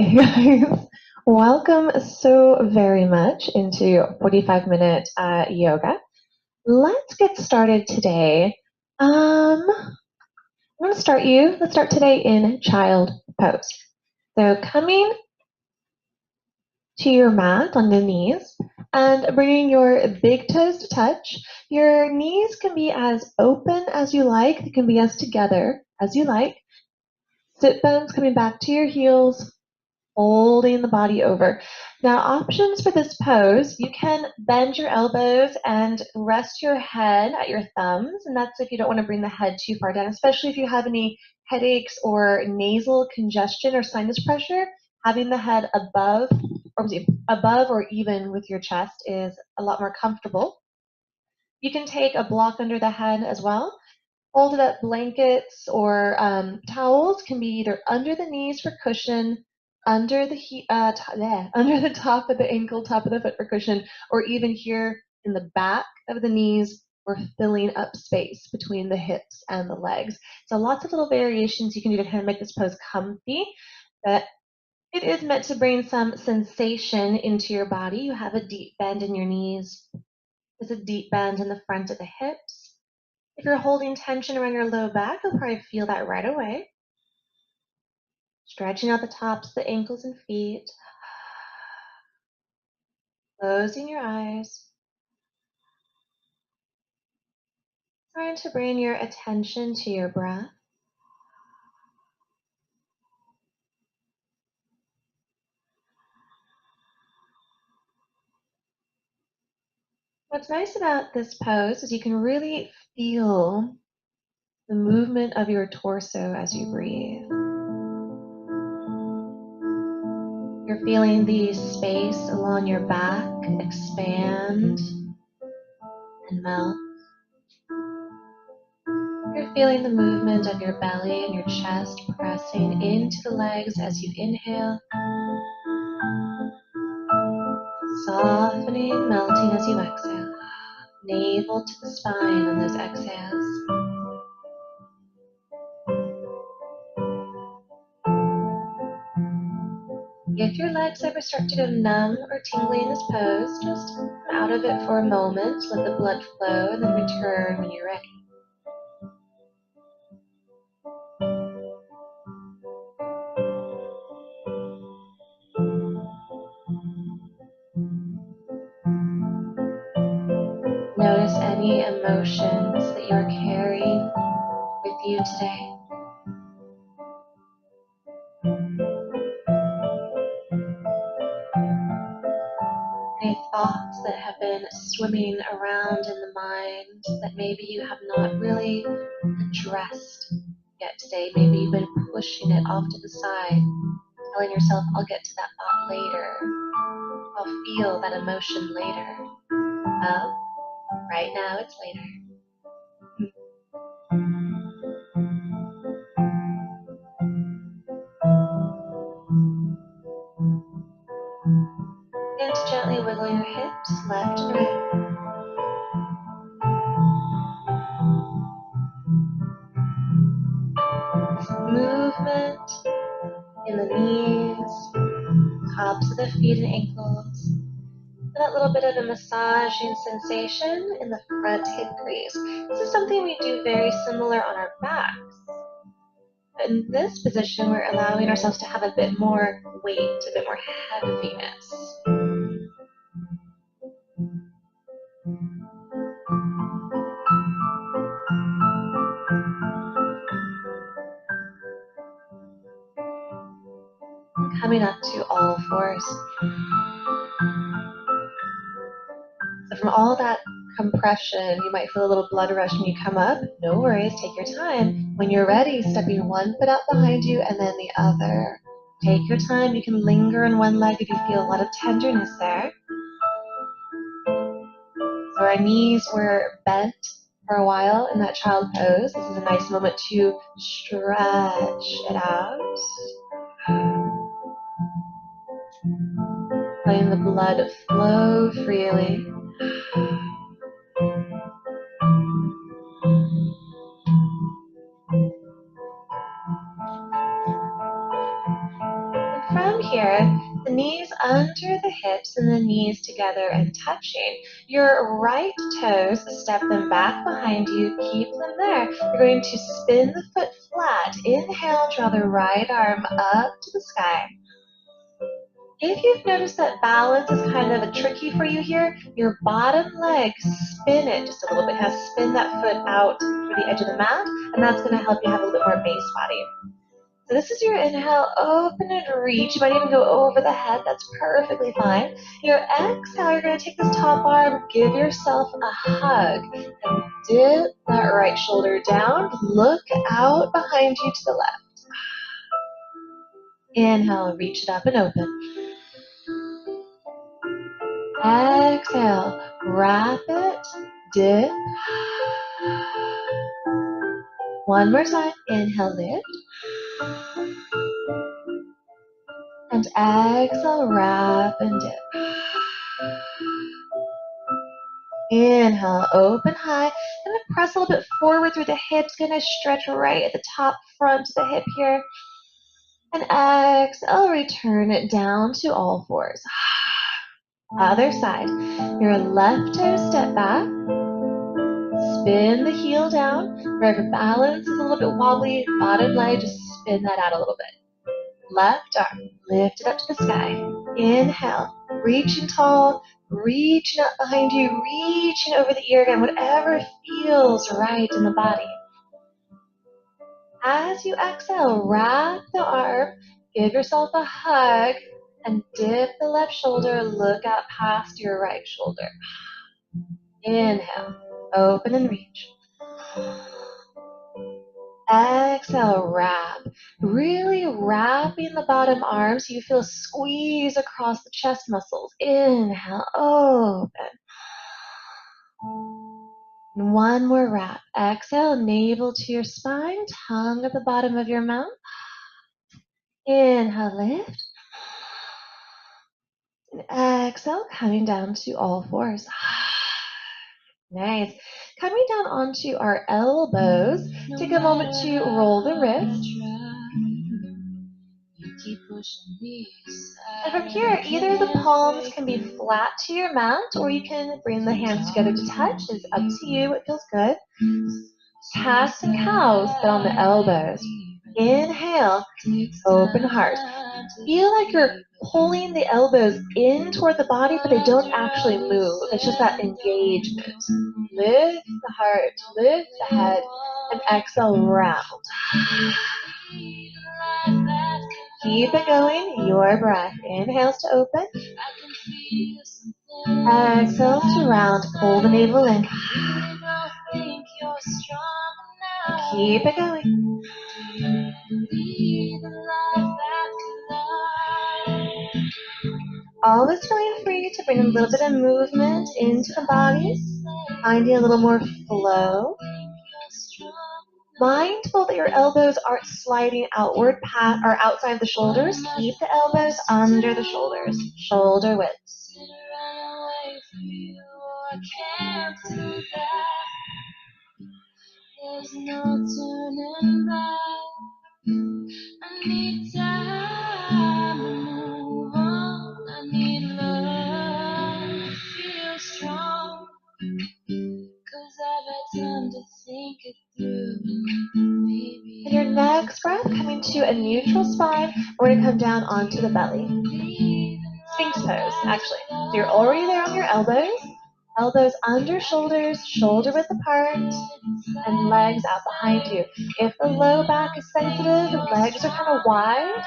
Hey guys, welcome so very much into 45-minute yoga. Let's get started today. Let's start today in child pose. So coming to your mat on the knees and bringing your big toes to touch. Your knees can be as open as you like. They can be as together as you like. Sit bones coming back to your heels, folding the body over. Now, options for this pose, you can bend your elbows and rest your head at your thumbs, and that's if you don't want to bring the head too far down, especially if you have any headaches or nasal congestion or sinus pressure. Having the head above or even with your chest is a lot more comfortable. You can take a block under the head as well. Folded up blankets or towels can be either under the knees for cushion, under the under the top of the ankle, top of the foot for cushion, or even here in the back of the knees for filling up space between the hips and the legs. So lots of little variations you can do to kind of make this pose comfy. But it is meant to bring some sensation into your body. You have a deep bend in your knees. There's a deep bend in the front of the hips. If you're holding tension around your low back, you'll probably feel that right away. Stretching out the tops of the ankles and feet. Closing your eyes. Trying to bring your attention to your breath. What's nice about this pose is you can really feel the movement of your torso as you breathe. You're feeling the space along your back expand and melt. You're feeling the movement of your belly and your chest pressing into the legs as you inhale. Softening, melting as you exhale. Navel to the spine on those exhales. If your legs ever start to go numb or tingly in this pose, just come out of it for a moment, let the blood flow, and then return when you're ready. Notice any emotions that you're carrying with you today. Any thoughts that have been swimming around in the mind that maybe you have not really addressed yet today. Maybe you've been pushing it off to the side, telling yourself, I'll get to that thought later. I'll feel that emotion later. Well, right now it's later. Begin to gently wiggle your hips left and right. Movement in the knees, tops of the feet and ankles. And that little bit of a massaging sensation in the front hip crease. This is something we do very similar on our backs. But in this position, we're allowing ourselves to have a bit more weight, a bit more heaviness. And coming up to all fours. So from all that compression, you might feel a little blood rush when you come up. No worries, take your time. When you're ready, stepping one foot out behind you and then the other. Take your time. You can linger on one leg if you feel a lot of tenderness there. So our knees were bent for a while in that child pose. This is a nice moment to stretch it out. Letting the blood flow freely. And from here, the knees under the hips and the knees together and touching. Your right toes, step them back behind you, keep them there. You're going to spin the foot flat. Inhale, draw the right arm up to the sky. If you've noticed that balance is kind of tricky for you here, your bottom leg, spin it just a little bit. Spin that foot out for the edge of the mat, and that's going to help you have a little bit more base body. So this is your inhale, open and reach. You might even go over the head. That's perfectly fine. Your exhale, you're going to take this top arm, give yourself a hug, and dip that right shoulder down. Look out behind you to the left. Inhale, reach it up and open. Exhale, wrap it, dip. One more time. Inhale, lift. And exhale, wrap and dip. Inhale, open high. Gonna press a little bit forward through the hips. Gonna stretch right at the top front of the hip here. And exhale, return it down to all fours. Other side. Your left toe step back. Spin the heel down. Wherever balance is a little bit wobbly, bottom leg, just spin that out a little bit. Left arm, lift it up to the sky. Inhale, reaching tall, reaching up behind you, reaching over the ear again, whatever feels right in the body. As you exhale, wrap the arm, give yourself a hug, and dip the left shoulder, look out past your right shoulder. Inhale, open and reach. Exhale, wrap. Really wrapping the bottom arm so you feel a squeeze across the chest muscles. Inhale, open. And one more wrap. Exhale, navel to your spine, tongue at the bottom of your mouth. Inhale, lift. And exhale, coming down to all fours. Nice. Coming down onto our elbows. Take a moment to roll the wrist. And from here, either the palms can be flat to your mat, or you can bring the hands together to touch. It's up to you. It feels good. Cats and cows, but on the elbows. Inhale, open heart. Feel like you're pulling the elbows in toward the body, but they don't actually move. It's just that engagement. Lift the heart, lift the head, and exhale, round. Keep it going, your breath. Inhales to open. Exhales to round, pull the navel in. Keep it going. Always feeling free to bring a little bit of movement into the body, finding a little more flow. Mindful that your elbows aren't sliding outward or outside the shoulders. Keep the elbows under the shoulders, shoulder width. There's no turning back. I need time to move on. I need love to feel strong. 'Cause I've had time to think it through. Maybe. And your next breath, coming to a neutral spine, we're going to come down onto the belly. Sphinx pose, actually. So you're already there on your elbows. Elbows under shoulders, shoulder width apart, and legs out behind you. If the low back is sensitive, the legs are kind of wide.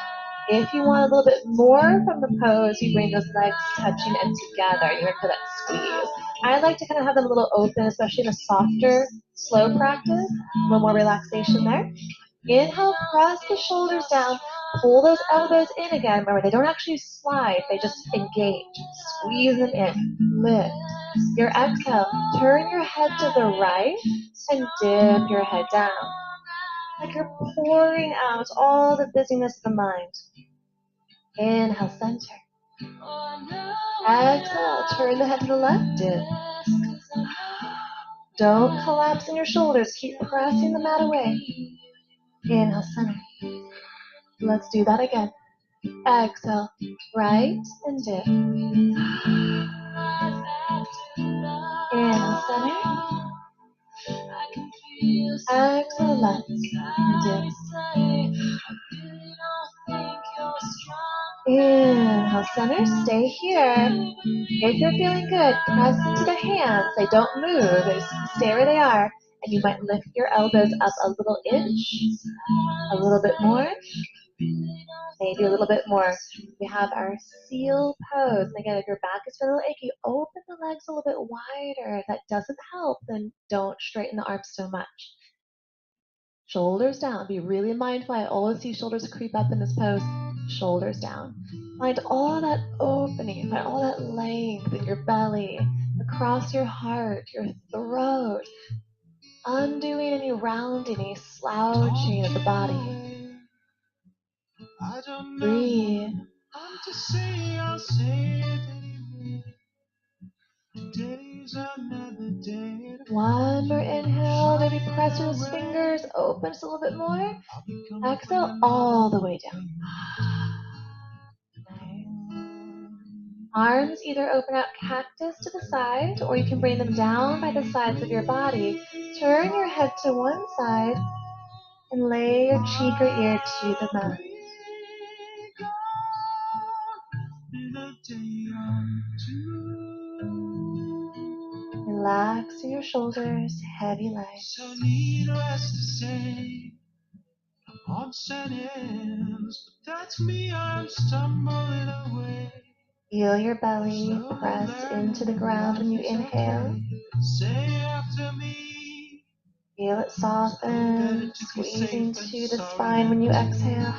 If you want a little bit more from the pose, you bring those legs touching and together. You're going to feel that squeeze. I like to kind of have them a little open, especially in a softer, slow practice. A little more relaxation there. Inhale, press the shoulders down. Pull those elbows in again. Remember, they don't actually slide. They just engage. Squeeze them in. Lift. Your exhale, turn your head to the right and dip your head down. Like you're pouring out all the busyness of the mind. Inhale, center. Exhale, turn the head to the left, dip. Don't collapse in your shoulders. Keep pressing the mat away. Inhale, center. Let's do that again. Exhale, right and dip. Inhale, center. Exhale, left and dip. Inhale, center. Stay here. If you're feeling good, press into the hands. They don't move. They just stay where they are. And you might lift your elbows up a little inch, a little bit more, maybe a little bit more. We have our seal pose. And again, if your back is a little achy, open the legs a little bit wider. If that doesn't help, then don't straighten the arms so much. Shoulders down. Be really mindful. I always see shoulders creep up in this pose. Shoulders down. Find all that opening, find all that length in your belly, across your heart, your throat. Undoing any rounding, any slouching of the body. Breathe. One more inhale, maybe press those fingers, open just a little bit more. Exhale all the way down. Arms either open out cactus to the side, or you can bring them down by the sides of your body. Turn your head to one side and lay your cheek or ear to the mat. Relax your shoulders, heavy legs. Feel your belly press into the ground when you inhale. Feel it soften, squeezing to the spine when you exhale.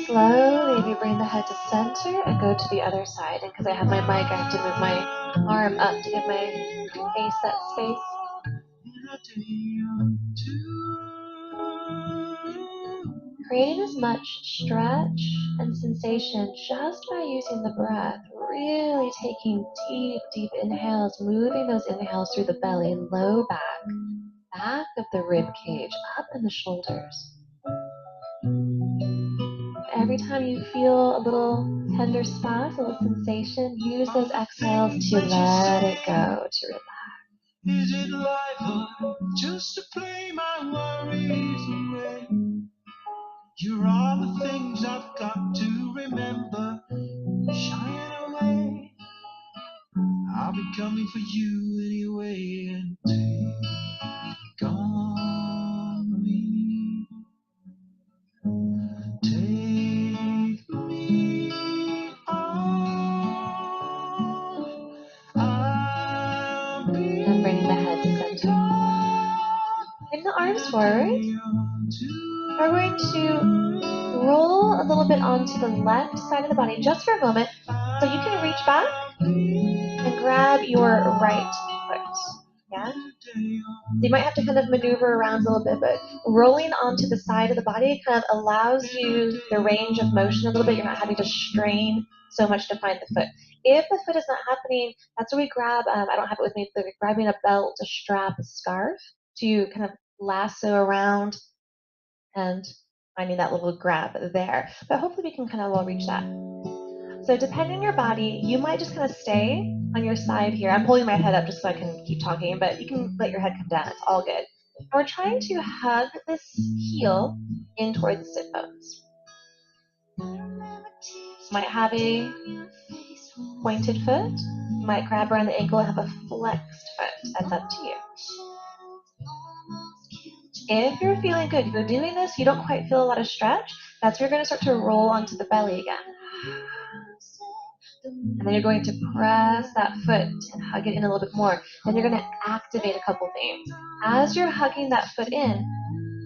Slowly, maybe bring the head to center and go to the other side. And because I have my mic, I have to move my arm up to give my face that space. Creating as much stretch and sensation just by using the breath. Really taking deep, deep inhales, moving those inhales through the belly, low back of the rib cage, up in the shoulders. Every time you feel a little tender spot, a little sensation, use those exhales to let it go, to relax. Is it life or just to play my worries away? You're all the things I've got to remember. Shine away. I'll be coming for you anyway and take on me. Take me on. And bringing the head to center. Bring the arms forward. We're going to roll a little bit onto the left side of the body just for a moment. So you can reach back and grab your right foot. Yeah? So you might have to kind of maneuver around a little bit, but rolling onto the side of the body kind of allows you the range of motion a little bit. You're not having to strain so much to find the foot. If the foot is not happening, that's where we grab, I don't have it with me, but grabbing a belt, a strap, a scarf to kind of lasso around and finding that little grab there. But hopefully we can kind of all reach that. So depending on your body, you might just kind of stay on your side here. I'm pulling my head up just so I can keep talking, but you can let your head come down. It's all good. And we're trying to hug this heel in towards the sit bones. Might have a pointed foot. You might grab around the ankle and have a flexed foot. That's up to you. If you're feeling good, if you're doing this, you don't quite feel a lot of stretch, that's where you're going to start to roll onto the belly again. And then you're going to press that foot and hug it in a little bit more. Then you're going to activate a couple things. As you're hugging that foot in,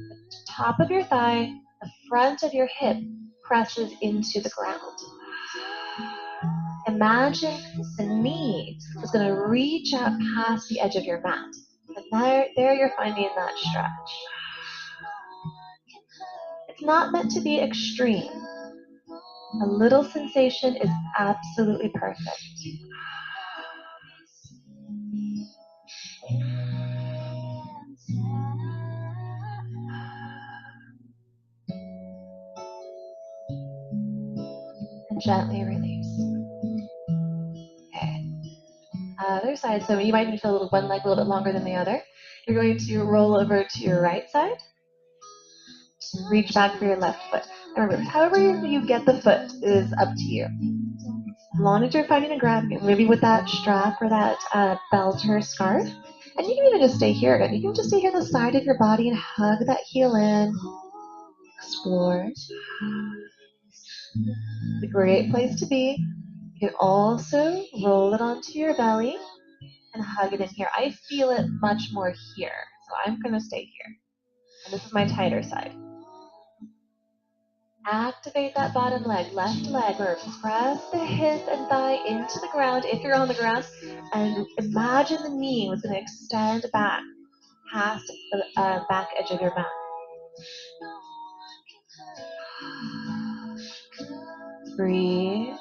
the top of your thigh, the front of your hip presses into the ground. Imagine the knee is going to reach out past the edge of your mat. And there you're finding that stretch. It's not meant to be extreme. A little sensation is absolutely perfect. gently release. Okay. Other side, so you might need to feel one leg a little bit longer than the other. You're going to roll over to your right side. Reach back for your left foot. Remember, however you get the foot is up to you. As long as you're finding a grab, maybe with that strap or that belt or scarf. And you can even just stay here. You can just stay here on the side of your body and hug that heel in. Explore. It's a great place to be. You can also roll it onto your belly and hug it in here. I feel it much more here, so I'm going to stay here. And this is my tighter side. Activate that bottom leg, left leg, or press the hip and thigh into the ground if you're on the ground, and imagine the knee was going to extend back past the back edge of your mat. Breathe.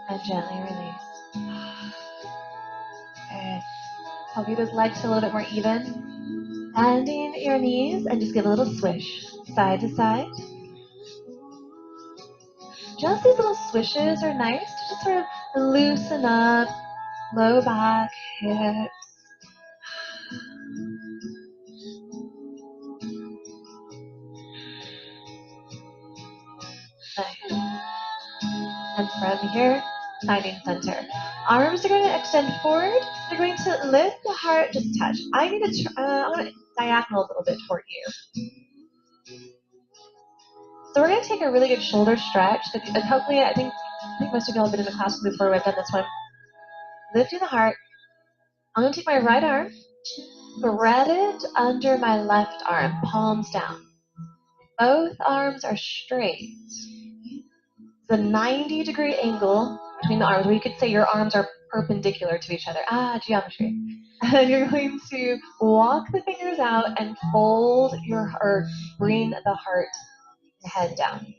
And gently release. Okay. Help you those legs feel a little bit more even. Bending your knees and just give a little swish, side to side. Just these little swishes are nice to just sort of loosen up, low back, hips. Nice. And from here, finding center. Arms are going to extend forward. They're going to lift the heart, just touch. I need to, I want to diagonal a little bit toward you. So we're going to take a really good shoulder stretch. And hopefully, I think most of you all have been in the class before we've done this one. Lifting the heart. I'm going to take my right arm, thread it under my left arm, palms down. Both arms are straight. It's a 90-degree angle between the arms, where you could say your arms are perpendicular to each other. Geometry. And you're going to walk the fingers out and fold or bring the heart head down.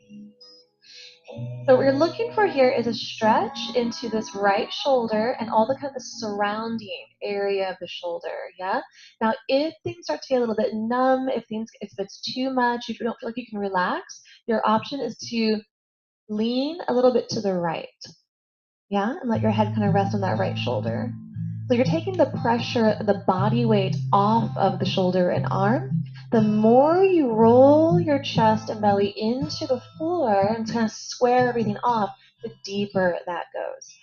So what you're looking for here is a stretch into this right shoulder and all the kind of surrounding area of the shoulder, yeah? Now, if things start to get a little bit numb, if it's too much, if you don't feel like you can relax, your option is to lean a little bit to the right, yeah? And let your head kind of rest on that right shoulder. So you're taking the pressure, the body weight off of the shoulder and arm. The more you roll your chest and belly into the floor and kind of square everything off, the deeper that goes.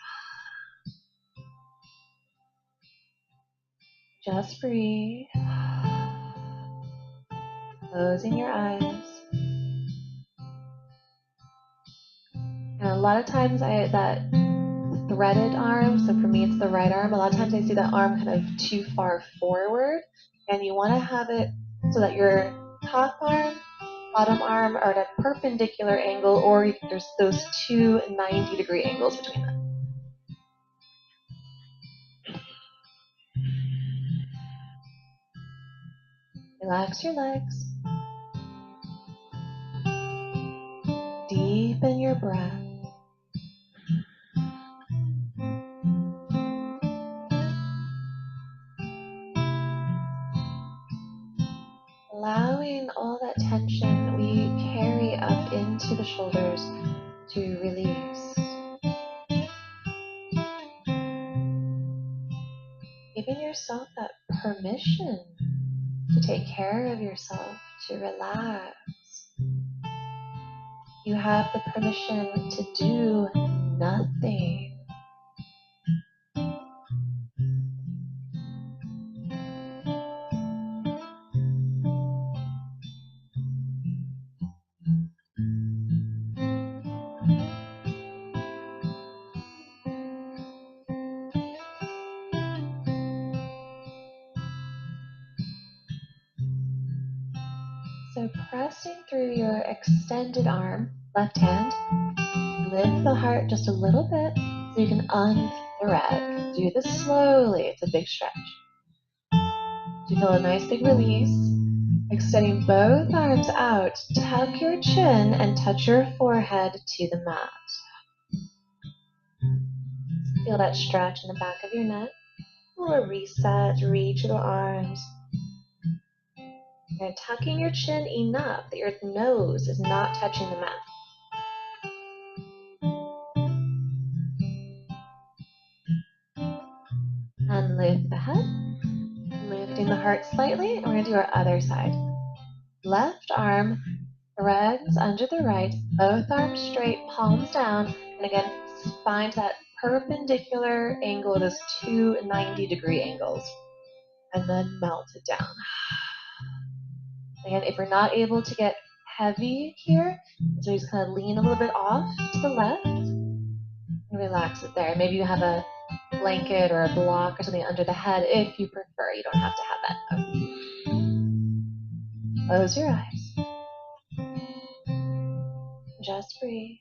Just breathe. Closing your eyes. And a lot of times that threaded arm, so for me it's the right arm, a lot of times I see that arm kind of too far forward, and you want to have it so that your top arm, bottom arm are at a perpendicular angle, or there's those two 90-degree angles between them. Relax your legs. Deepen your breath. Allowing all that tension we carry up into the shoulders to release. Giving yourself that permission to take care of yourself, to relax. You have the permission to do nothing. So pressing through your extended arm, left hand, lift the heart just a little bit so you can unthread. Do this slowly. It's a big stretch. You feel a nice big release. Extending both arms out, tuck your chin and touch your forehead to the mat. Feel that stretch in the back of your neck. A little reset, reach the arms. You're tucking your chin enough that your nose is not touching the mat. And lift the head, lifting the heart slightly, and we're going to do our other side. Left arm threads under the right, both arms straight, palms down, and again, find that perpendicular angle, those two 90-degree angles, and then melt it down. Again, if you're not able to get heavy here, so you just kind of lean a little bit off to the left, and relax it there. Maybe you have a blanket or a block or something under the head if you prefer. You don't have to have that though. Close your eyes. Just breathe.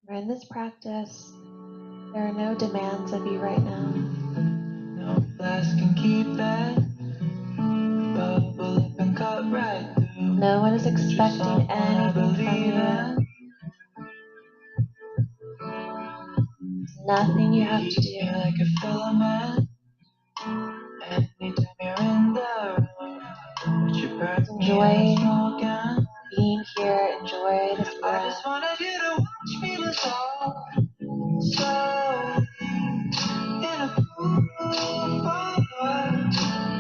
We're in this practice. There are no demands of you right now. No glass can keep that bubble up and cut right through. No one is expecting anything from you. Nothing you have to do. Like a filament. Anytime you're in the room, enjoy being here. Enjoy this breath. I just wanted you to watch me dissolve. So in a pool of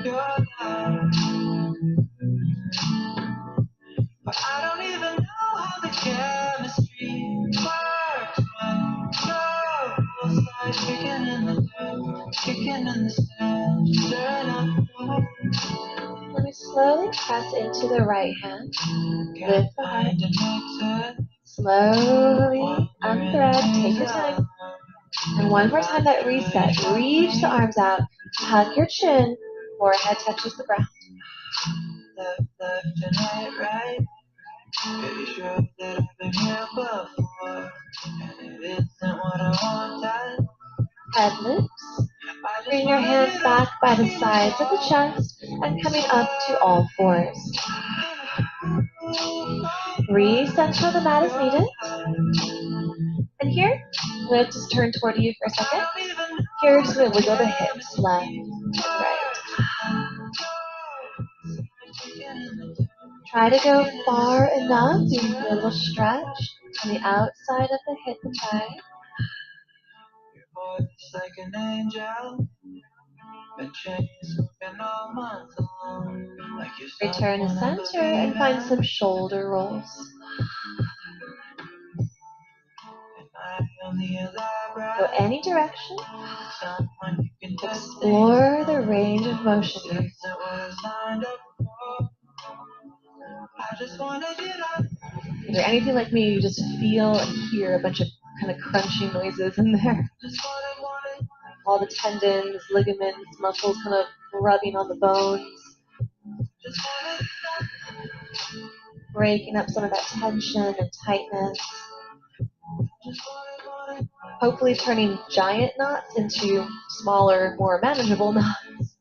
your love. But I don't even know how the chemistry works when trouble starts kicking in the dirt, kicking in the sand. Turn up. Let me slowly press into the right hand. Lift the heart. Slowly unthread. Take your time. And one more time that reset. Reach the arms out. Tuck your chin. Forehead touches the ground. Left, and right. Pretty sure that I've been here before. And it isn't what I wanted. Head lifts. Bring your hands back by the sides of the chest and coming up to all fours. Recenter the mat as needed. And here, I'm going to just turn toward you for a second. Here, just going to wiggle the hips left and right. Try to go far enough. You can do a little stretch on the outside of the hip and thigh. Your voice like an angel. Return to center and find some shoulder rolls. Go any direction. Explore the range of motion here. If you're anything like me, you just feel and hear a bunch of kind of crunchy noises in there. All the tendons, ligaments, muscles kind of rubbing on the bones. Breaking up some of that tension and tightness. Hopefully turning giant knots into smaller, more manageable knots.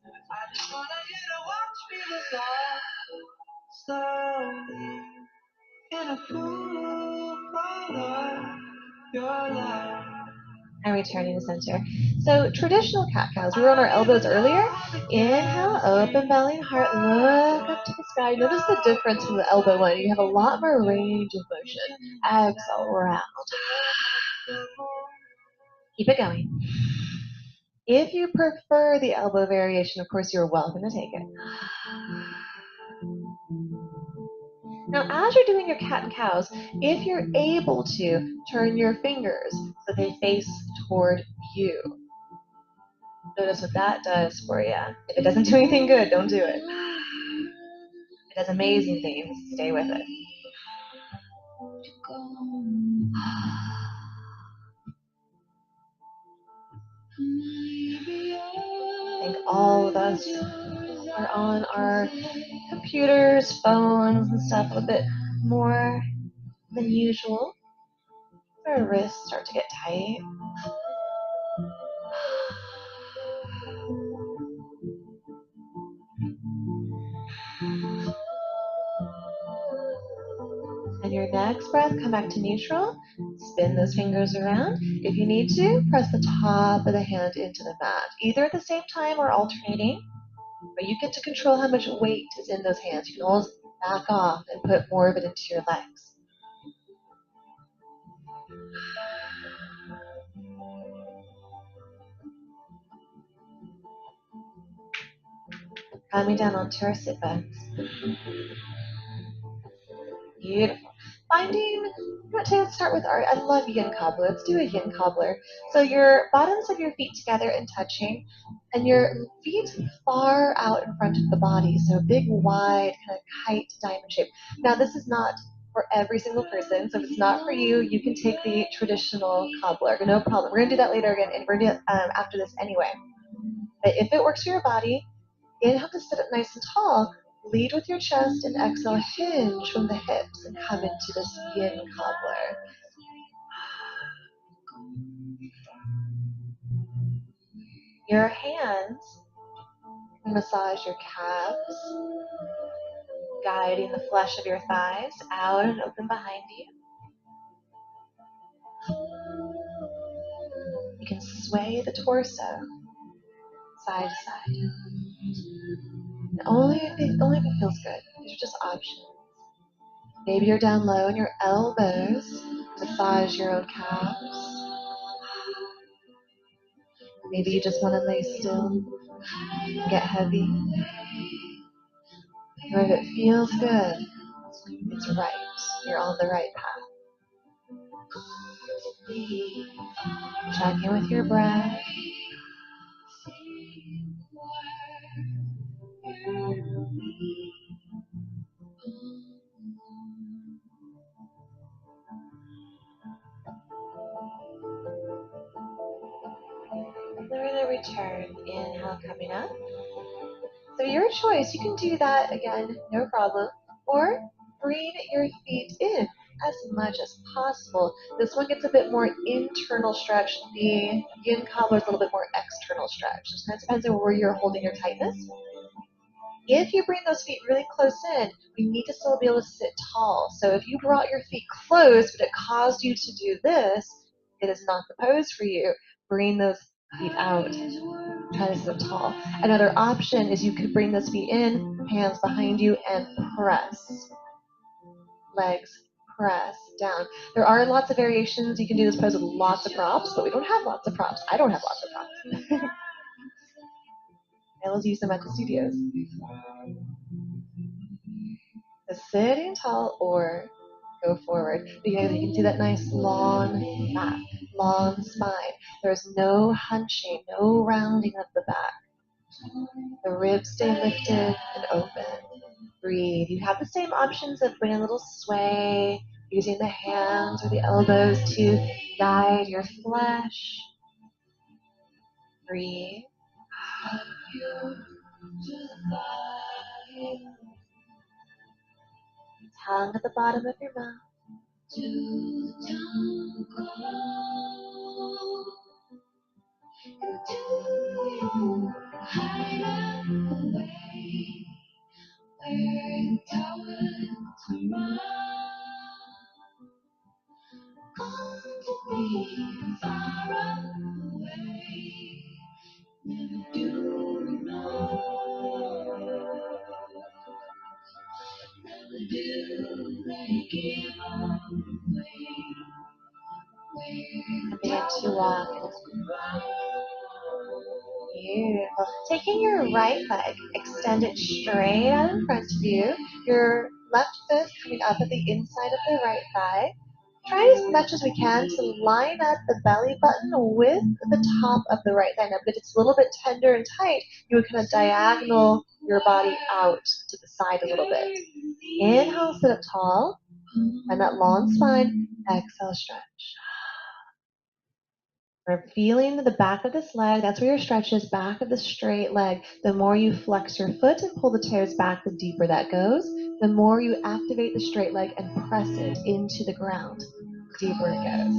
And returning to center. So traditional cat-cows, we were on our elbows earlier. Inhale, open belly and heart, look up to the sky. Notice the difference from the elbow one. You have a lot more range of motion. Exhale, round. Keep it going. If you prefer the elbow variation, of course, you're welcome to take it. Now, as you're doing your cat and cows, if you're able to, turn your fingers so they face toward you. Notice what that does for you. If it doesn't do anything good, don't do it. It does amazing things. Stay with it. I think all of us are on our computers, phones, and stuff a bit more than usual. Our wrists start to get tight. And your next breath, come back to neutral. Spin those fingers around. If you need to, press the top of the hand into the mat, either at the same time or alternating. But you get to control how much weight is in those hands. You can always back off and put more of it into your legs. Coming down onto our sit bones. Beautiful. Finding, let's start with I love yin cobbler. Let's do a yin cobbler. So your bottoms of your feet together and touching, and your feet far out in front of the body. So big, wide, kind of kite diamond shape. Now this is not for every single person. So if it's not for you, you can take the traditional cobbler. No problem. We're going to do that later again, and we're going to do it after this anyway. But if it works for your body, inhale to sit up nice and tall. Lead with your chest and exhale, hinge from the hips and come into this yin cobbler. Your hands massage your calves, guiding the flesh of your thighs out and open behind you. You can sway the torso side to side. And only if it feels good. These are just options. Maybe you're down low in your elbows. Massage your own calves. Maybe you just want to lay still, get heavy. Or if it feels good, it's right. You're on the right path. Check in with your breath. Then we're going to return. Inhale coming up. So your choice, you can do that again, no problem. Or bring your feet in as much as possible. This one gets a bit more internal stretch. The yin cobbler is a little bit more external stretch. Just kind of depends on where you're holding your tightness. If you bring those feet really close in, we need to still be able to sit tall. So if you brought your feet close, but it caused you to do this, it is not the pose for you. Bring those feet out. Try to sit tall. Another option is you could bring those feet in, hands behind you, and press. Legs, press down. There are lots of variations. You can do this pose with lots of props, but we don't have lots of props. I don't have lots of props. I will use them at the studios. So sitting tall or go forward. Because you can see that nice long back, long spine. There's no hunching, no rounding of the back. The ribs stay lifted and open. Breathe. You have the same options of bringing a little sway, using the hands or the elbows to guide your flesh. Breathe. Tongue at the bottom of your mouth. Begin to walk. Beautiful. Taking your right leg, extend it straight out in front of you. Your left fist coming up at the inside of the right thigh. Try as much as we can to line up the belly button with the top of the right thigh. Now, if it's a little bit tender and tight, you would kind of diagonal your body out to the side a little bit. Inhale, sit up tall, and that long spine. Exhale, stretch. We're feeling the back of this leg. That's where your stretch is, back of the straight leg. The more you flex your foot and pull the toes back, the deeper that goes. The more you activate the straight leg and press it into the ground. deeper it goes.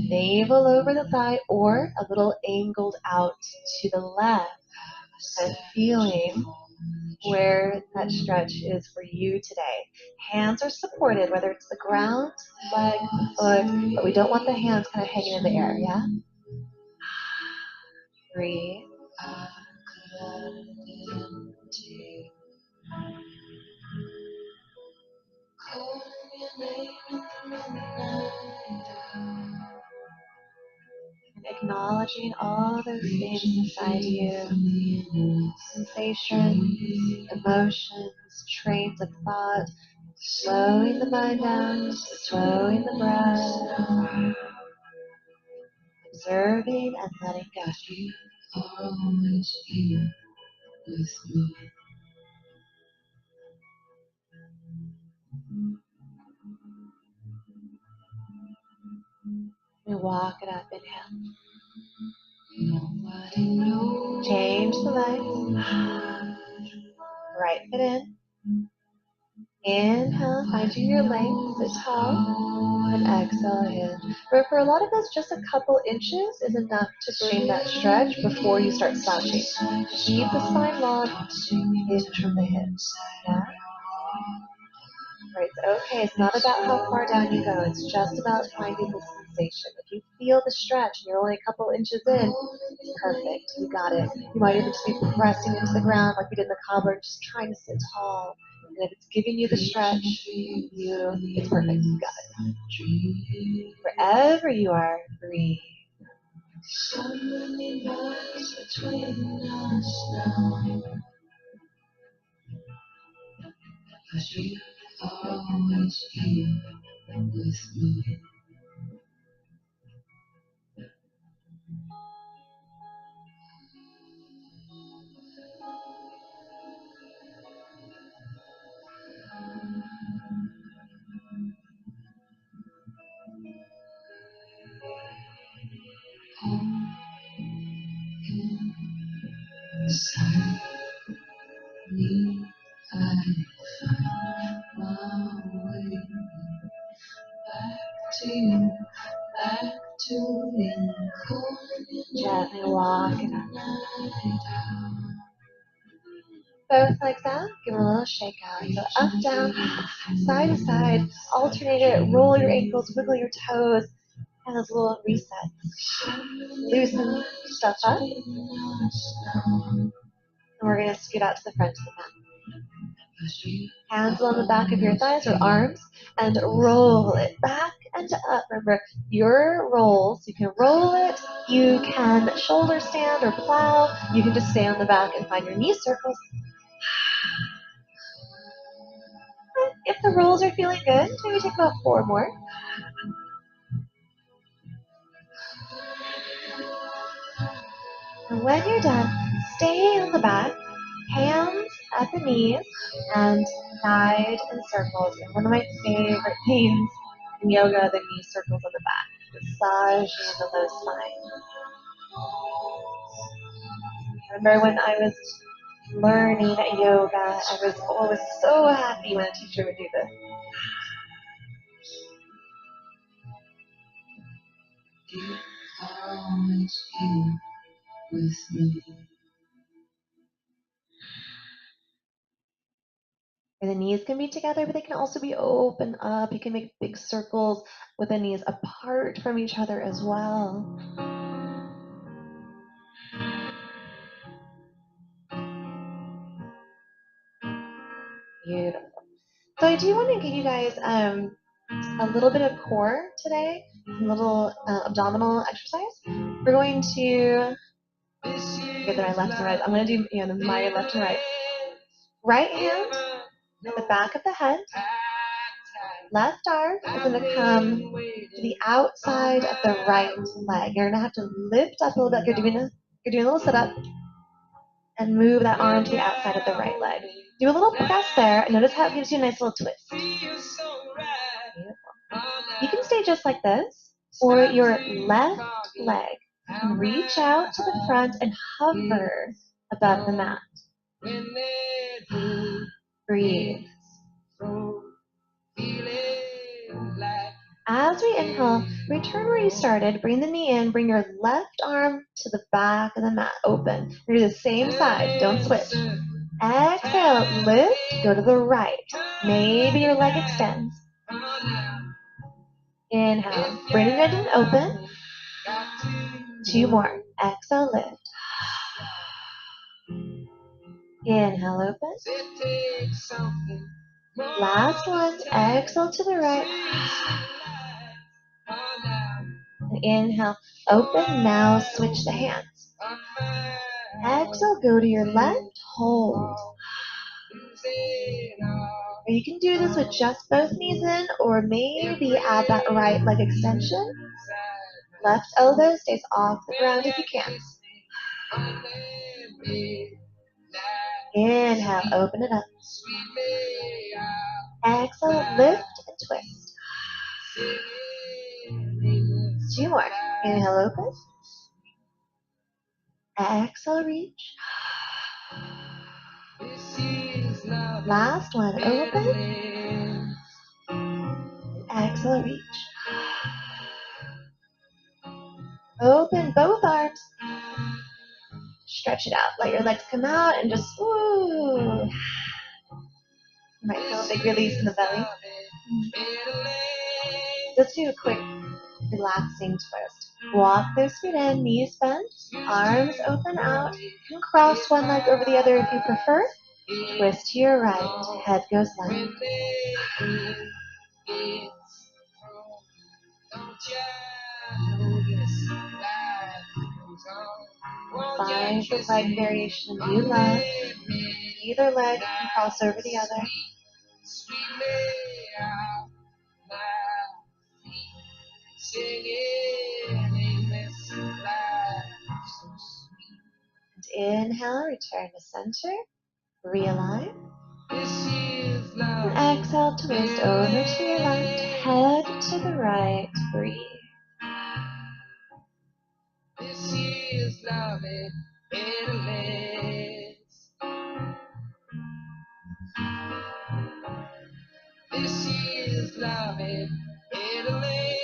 Navel over the thigh or a little angled out to the left, and feeling where that stretch is for you today. Hands are supported, whether it's the ground, leg, foot, but we don't want the hands kind of hanging in the air, yeah? Breathe. Acknowledging all those things inside you, sensations, emotions, trains of thought, slowing the mind down, slowing the breath, observing and letting go. We walk it up, inhale. Change the legs. Right foot in. Inhale, finding your length, sit tall, and exhale in. But for a lot of us, just a couple inches is enough to bring that stretch before you start slouching. Keep the spine long, in from the hips. Yeah? Right, it's okay. It's not about how far down you go. It's just about finding the sensation. If you feel the stretch and you're only a couple inches in, it's perfect. You got it. You might even just be pressing into the ground like you did in the cobbler, just trying to sit tall. And if it's giving you the stretch, it's perfect. You got it. Wherever you are, breathe. So many miles between us now. Cause you always here with me. Beside me, I find my way back to you, back to you. Gently walking up. Both legs out, give it a little shake out. So up, down, side to side, alternate it, roll your ankles, wiggle your toes, and those little resets. Loosen stuff up. And we're going to scoot out to the front of the mat. Hands on the back of your thighs or arms, and roll it back and up. Remember, your rolls, you can roll it, you can shoulder stand or plow, you can just stay on the back and find your knee circles. If the rolls are feeling good, maybe take about 4 more. And when you're done, stay on the back, hands at the knees, and guide in circles. And one of my favorite things in yoga, the knee circles on the back, massaging the low spine. I remember when I was learning yoga, I was always so happy when a teacher would do this. You are always here with me. And the knees can be together, but they can also be open up. You can make big circles with the knees apart from each other as well. Beautiful. So I do want to give you guys a little bit of core today, a little abdominal exercise. We're going to get my left and right. I'm going to do my left and right. Right hand at the back of the head. Left arm is going to come to the outside of the right leg. You're going to have to lift up a little bit. You're doing a little sit up and move that arm to the outside of the right leg. Do a little press there and notice how it gives you a nice little twist. Beautiful. You can stay just like this, or your left leg can reach out to the front and hover above the mat. Breathe. As we inhale, return where you started. Bring the knee in. Bring your left arm to the back of the mat. Open. Do the same side. Don't switch. Exhale. Lift. Go to the right. Maybe your leg extends. Inhale. Bring it in. Open. 2 more. Exhale. Lift. Inhale. Open. Last one. Exhale to the right. Inhale, open. Now switch the hands. Exhale, go to your left, hold. You can do this with just both knees in, or maybe add that right leg extension. Left elbow stays off the ground if you can. Inhale, open it up. Exhale, lift and twist. 2 more. Inhale, open. Exhale, reach. Last one, open. Exhale, reach. Open both arms. Stretch it out. Let your legs come out and just, ooh. You might feel a big release in the belly. Let's do a quick relaxing twist. Walk those feet in, knees bent, arms open out. You can cross one leg over the other if you prefer. Twist to your right, head goes left. Find the leg variation you love. Either leg can cross over the other. And inhale, return to center. Realign. And exhale, twist over to your left, head to the right. Breathe. This is love in Italy. This is love in Italy.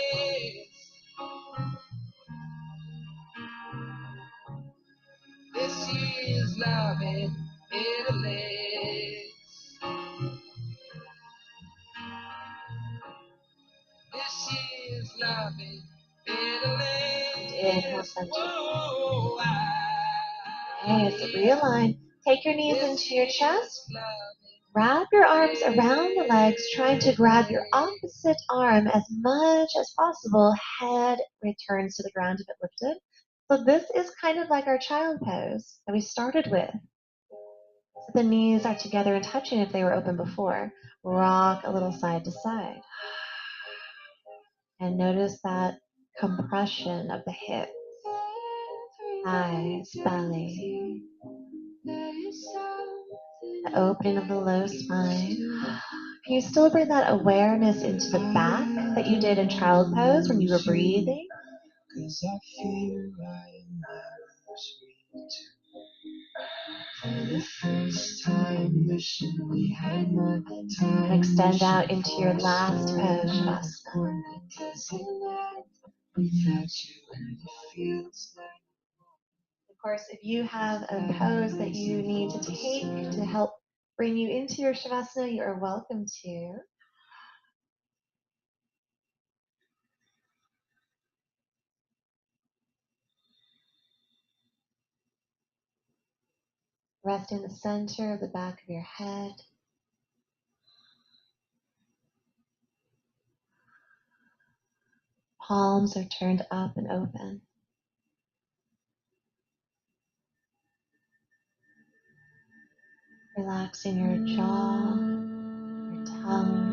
This is love in Italy. This is love in Italy. Inhale, center. Okay, so realign. Take your knees into your chest. Wrap your arms around the legs, trying to grab your opposite arm as much as possible. Head returns to the ground if it lifted. So this is kind of like our child pose that we started with. So the knees are together and touching if they were open before. Rock a little side to side. And notice that compression of the hips, thighs, belly. The opening of the low spine. Can you still bring that awareness into the back that you did in child pose when you were breathing? Extend out into your last pose, Shavasana. Of course, if you have a pose that you need to take to help bring you into your Shavasana, you are welcome to. Rest in the center of the back of your head. Palms are turned up and open. Relaxing your jaw, your tongue.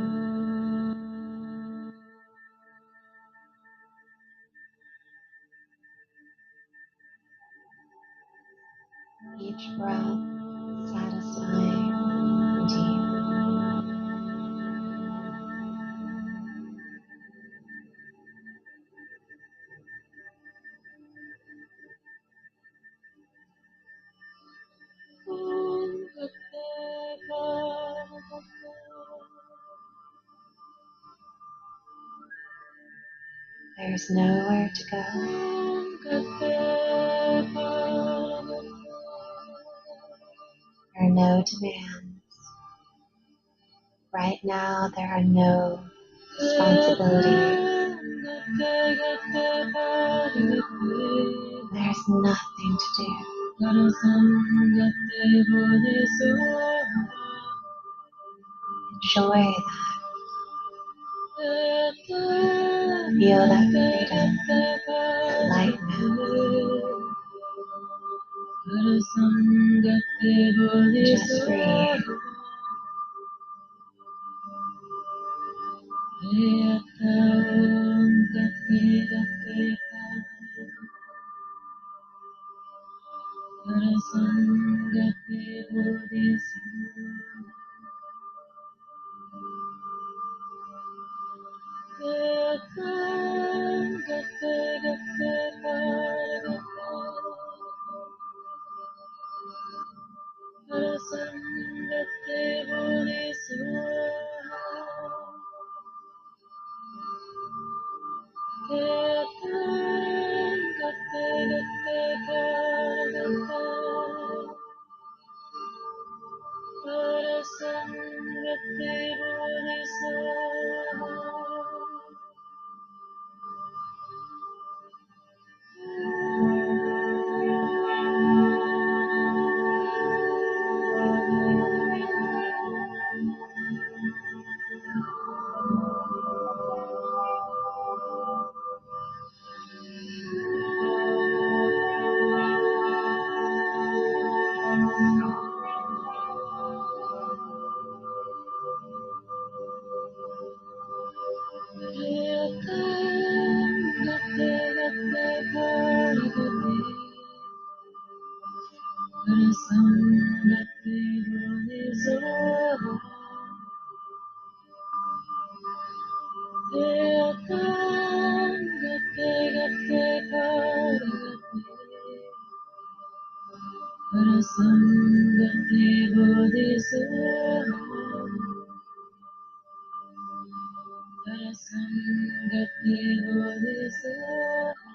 Each breath satisfying and deep. There's nowhere to go. There are no demands. Right now, there are no responsibilities. There's nothing to do. Enjoy that. Feel that freedom, enlightenment. Just breathe.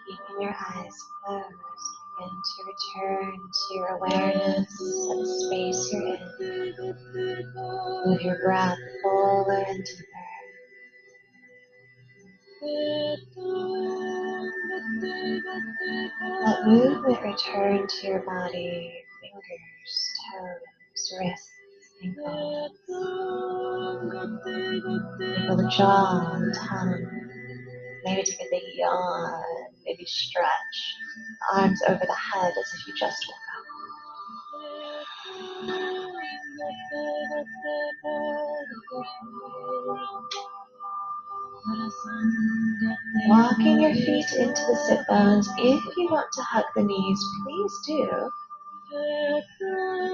Keeping your eyes closed, begin to return to your awareness of the space you're in. Move your breath fuller and deeper. Let movement return to your body, fingers, toes, wrists, ankles. Feel the jaw and tongue. Maybe take a big yawn, maybe stretch. Arms over the head as if you just woke up. Walking your feet into the sit bones. If you want to hug the knees, please do.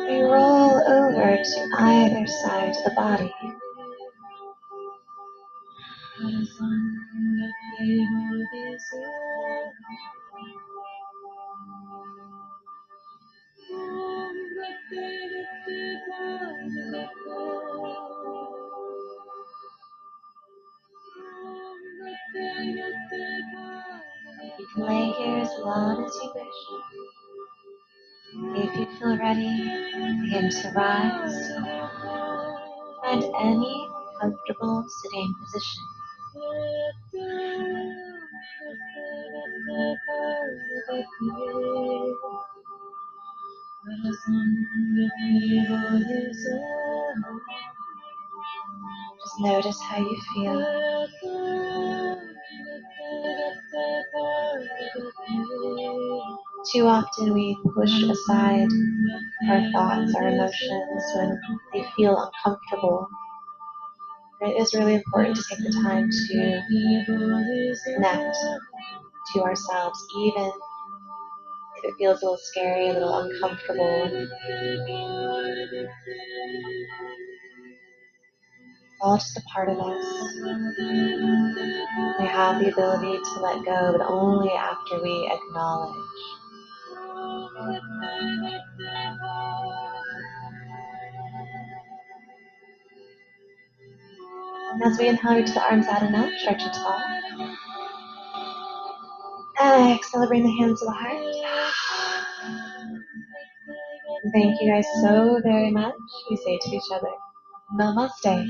We roll over to either side of the body. You can lay here as long as you wish. If you feel ready, begin to rise. Find any comfortable sitting position. Just notice how you feel. Too often we push aside our thoughts, our emotions when they feel uncomfortable. And it is really important to take the time to connect to ourselves, even if it feels a little scary, a little uncomfortable. It's all just a part of us. We have the ability to let go, but only after we acknowledge. And as we inhale, reach the arms out and out, stretch it tall. Exhale, bring the hands to the heart. Thank you guys so very much. We say to each other, Namaste.